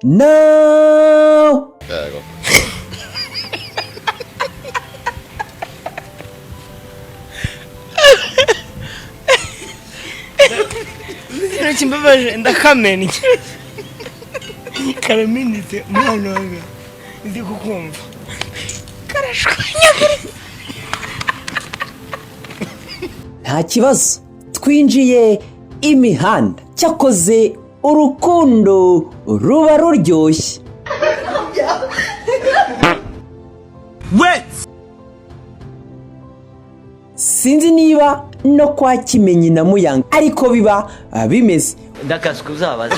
now. Chimbabaje ndakamenya karaminite mwana wangu ndi kukumva karashwanya nta kibazo twinjiye imihanda cyakoze urukundo ruba ruryoshye sinzi niba no kwa Kimenyi na Muyanga ariko biba bimeze ndakaswe uzabaza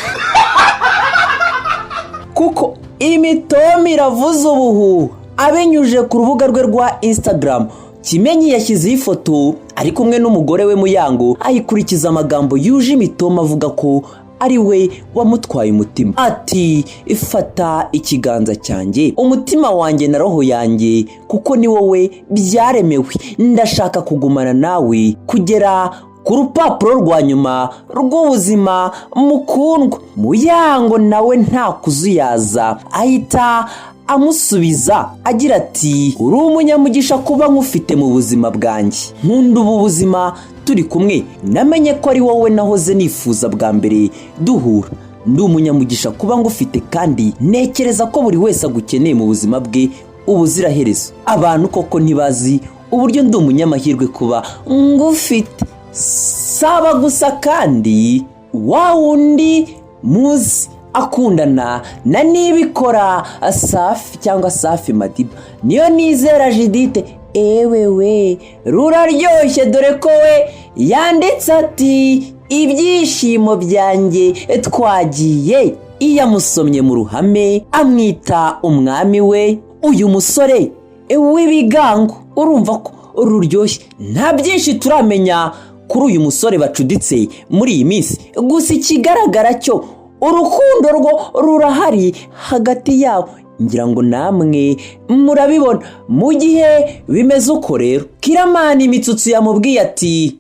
kuko imitoma iravuza ubuhuha abinyuje ku rubuga rwe rwa Instagram. Kimenyi yashyizeho ifoto ari kumwe n'umugore we Muyango ayikurikiza amagambo yuje imitoma avuga ko ari we wamutwaye umutima. Ati ifata ikiganza cyanjye umutima wanjye na roho yanjye kuko ni wowe byaremewe, ndashaka kugumana nawe kugera ku rupapuro rwa nyuma rw'ubuzima mukundwa. Muyango nawe nta kuzuyaza ahita amusubiza agira ati uri umunyamugisha kuba nkufite mu buzima bwanjye, nkunda ubu buzima turi kumwe, namenye ko ari wowe nahoze nifuza bwa mbere duhura, ndi umunyamugisha kuba ngufite kandi nekereza ko buri wese agukeneye mu buzima bwe ubuziraherezo. Abantu koko ntibazi uburyo ndi umunyamahirwe kuba ngufite. Saba gusa kandi wa wundi muzi akundana na nibikora Safi cyangwa Safi Madiba niyo nizera Judith ewewe ruraryoshye dore ko we yanditse ati ibyishimo byanjye twagiye. Iyo amusomye mu ruhame amwita umwami we. Uyu musore w'ibigango urumva ko ruryoshye. Nta byinshi turamenya kuri uyu musore bacuditse muri iyi minsi, gusa ikigaragara cyo urukundo rwo rurahari hagati yabo. Ngira ngo namwe murabibona. Mu gihe bimeze uko rero Kiramani Imitsutsu yamubwiye ati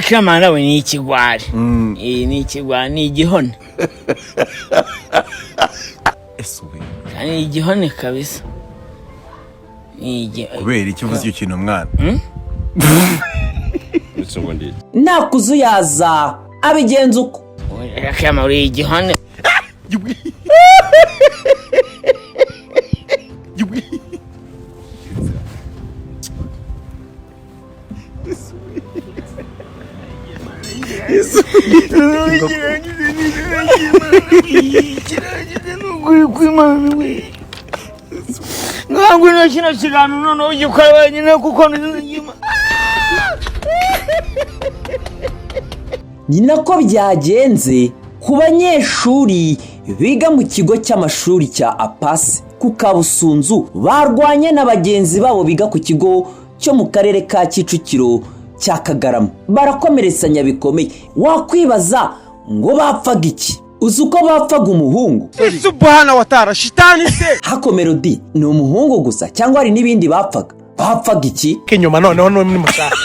Kiramani we ni ikigwari ni ikigwari ni igihone ni igihone kabisa. kubera iki uvuze icyo kintu mwana nta kuzuyaza abigenza uko Kiramani uri igihone ntabwo nashina kigano none ugikora wenyine kuko ni nako byagenze ku banyeshuri biga mu kigo cy'amashuri cya Apasi ku Kabusunzu barwanye n'abagenzi babo biga ku kigo cyo mu karere ka Kicukiro cya Kagarama, barakomeretsanya bikomeye. Wakwibaza ngo bapfaga iki? Uzi uko bapfaga umuhungu? Subhana wa ta'ala shitani se. Hako Melody ni umuhungu gusa cyangwa hari n'ibindi bapfaga? Bapfaga iki? Kinyuma noneho no muri mushaka.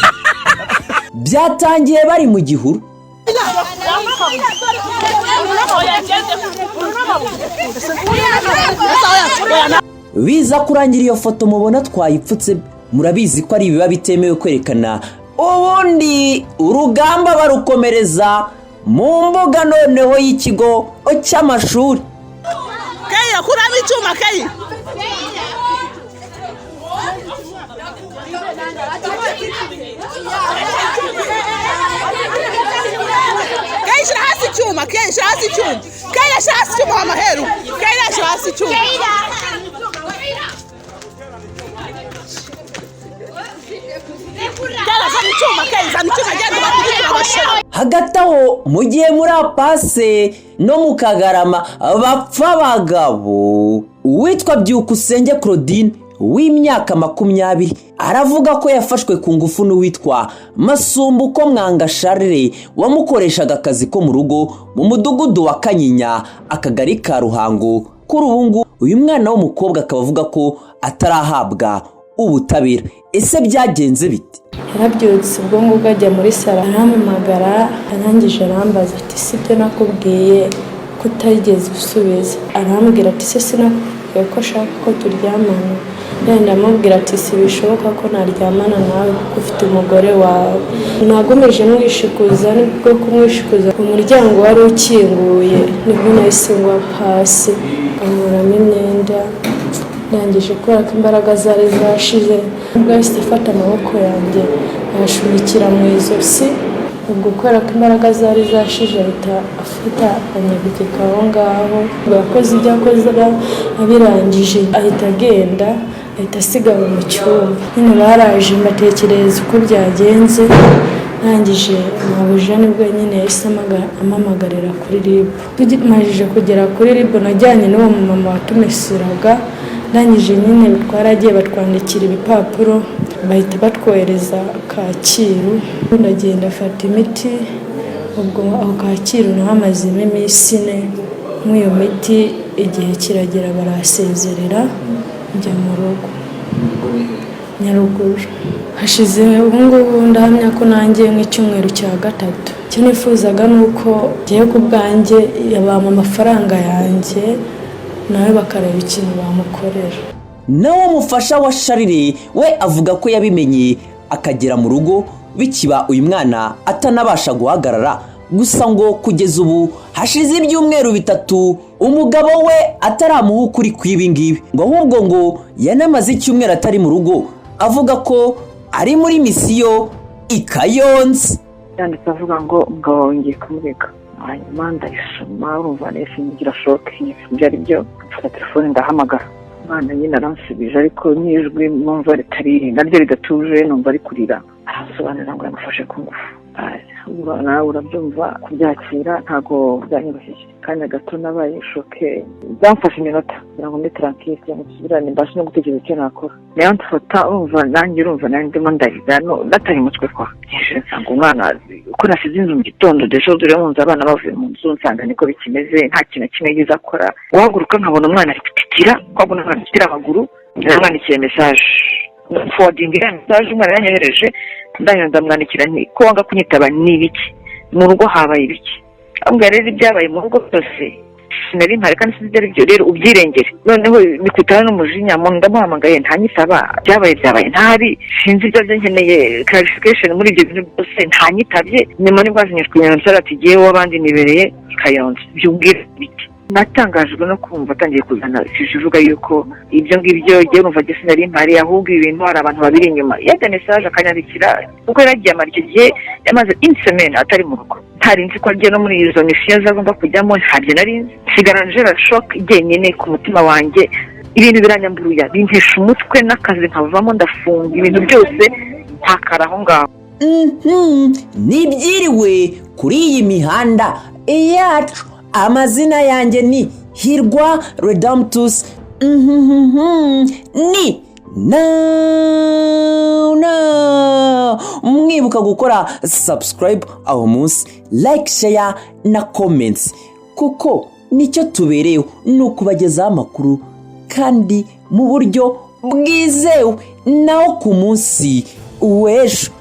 Byatangiye bari mu gihuru. Biza kurangira iyo foto mubona twayipfutse, murabizi ko ari ibiba bitemewe kwerekana. Ubundi urugamba barukomereza mu mbuga noneho y'ikigo cy'amashuri. Kaya kuramo icyuma kaya. Kaya shahasi icyuma, kaya shahasi icyuma. Kaya shahasi icyuma amaheru. Kaya shahasi icyuma. Hagati aho mu gihe muri Apase no mu Kagarama bapfa abagabo, uwitwa Byukusenge Claudine w'imyaka 20 aravuga ko yafashwe ku ngufu n'uwitwa Masumbuko Mwanga Charles wamukoreshaga akazi ko mu rugo mu mudugudu wa Kanyinya akagari ka Ruhango. Kuri ubu uyu mwana w'umukobwa akaba avuga ko atarahabwa ubutabera. Ese byagenze bite? Yarabyutse ubwo ngubwo ajya muri sala arampamagara, arangije arambaza ati sibyo nakubwiye kutageze usubiza. Arambwira ati se sinakubwiye ko ashaka ko turyamana. Ndamubwira ati si bishoboka ko naryamana nawe kuko ufite umugore wawe. Nagomeje mwishikuza, nibwo kumwishikuza umuryango wari ukinguye nibwo nahise ngwa hasi ankuramo imyenda. Ndangije kubera ko imbaraga zari zashize ubwo yahise afata amaboko yanjye ayashumikira mu izosi. Ubwo kubera ko imbaraga zari zashije ahita afata anyabikika aho ngaho. Yakoze ibyo akoze abirangije ahita agenda, ahita asigara mu cyumba. Nyine baraje mbatekereza uko byagenze. Ntangije mabuja nibwo nyine yahise amamagarira kuri RIB. Tugimajije kugera kuri RIB najyanye n'uwo mama watumesuraga. Ndangije nyine twaragiye batwandikira ibipapuro bahita batwohereza Kacyiru. Ndagenda afata imiti. Ubwo aho Kacyiru nahamazemo iminsi 4. Nk'iyo miti igihe kiragera barasezerera njya mu rugo Nyaruguru. Hashize ubungubu ndahamya ko nanjye nk'icyumweru cya 3. Icyo nifuzaga nuko ngiye ku bwanjye yabama amafaranga yanjye nawe bakareba ikintu bamukorera. Nawe umufasha wa Charles we avuga ko yabimenye akagera mu rugo bikiba uyu mwana atanabasha guhagarara. Gusa ngo kugeza ubu hashize ibyumweru 3 umugabo we ataramuha ukuri kwibi ngibi, ngo ahubwo ngo yanamaze icyumweru atari mu rugo avuga ko ari muri misiyo i Kayonza. Yanditse avuga ngo umugabo wongeye kumureka. Hanyuma ndayisoma urumva nese ngira shock byari byo. Mfata telefone ndahamagara. Mwana nyine aransubije ariko nijwi numva ritari naryo ridatuje, numva ari kurira. Arasobanura ngo yamufashe ku ngufu. Nawe urabyumva kubyakira ntago byanyoroshye. Kanya gato nabaye shoke. Byamfashe iminota kugira ngo ndi tranquille musubirane mbashe no gutekereza icyo nakora. Nayo mfata urumva nanjye ndimo ndarira natari mutwe kwa. Nsanga umwana uko nasize inzu mu gitondo dejo dore munza abana bavuye mu nzu nsanga niko bikimeze nta kintu kimwe giza akora. Uhaguruka nkabona umwana ari gutitira, kwabona umwana gutitira amaguru. Ndamwandikiye message. Forwarding message umwana yanyohereje. Ndamwandikira nti ko wanga kunyitaba n'ibiki mu rugo habaye ibiki. Ambwira rero ibyabaye mu rugo byose sinari mpari kandi sinzi ibyo rero ubyirengere. Noneho bikutana n'umujinya mu ndamuhamagaye ntanyitaba. Byabaye ntari sinzi ibyo nkeneye clarification muri ibyo bintu byose ntanyitabye. Nyuma nibwo azinyishwe nyonsara ati giye wabandi nibereye Kayonza. Byubwira biki. Natangajwe no kumva atangiye kuzana ikivuga yuko ibyo ngibyo giye numva gese nari mpari ahubwo ibintu hari abantu babiri inyuma. Yajya message akanyandikira uko yaragiye amaryo gihe yamaze insemaine atari mu rugo. Ntari nzi ko agiye no muri izo mission zagomba kujyamo ntabyo nari nzi. Sigaranje la shock igenyene ku mutima wanjye. Ibintu biranyamburuya bintesha umutwe n'akazi nkavamo ndafunga ibintu byose ntakara aho ngaho. Nibyiriwe kuri iyi mihanda yacu. Amazina yanjye ni Hirwa Redemptus. Ni mwibuka gukora subscribe aho munsi, like, share na comments kuko nicyo tubereyeho ni ukubagezaho amakuru kandi mu buryo bwizewe naho ku munsi w'ejo.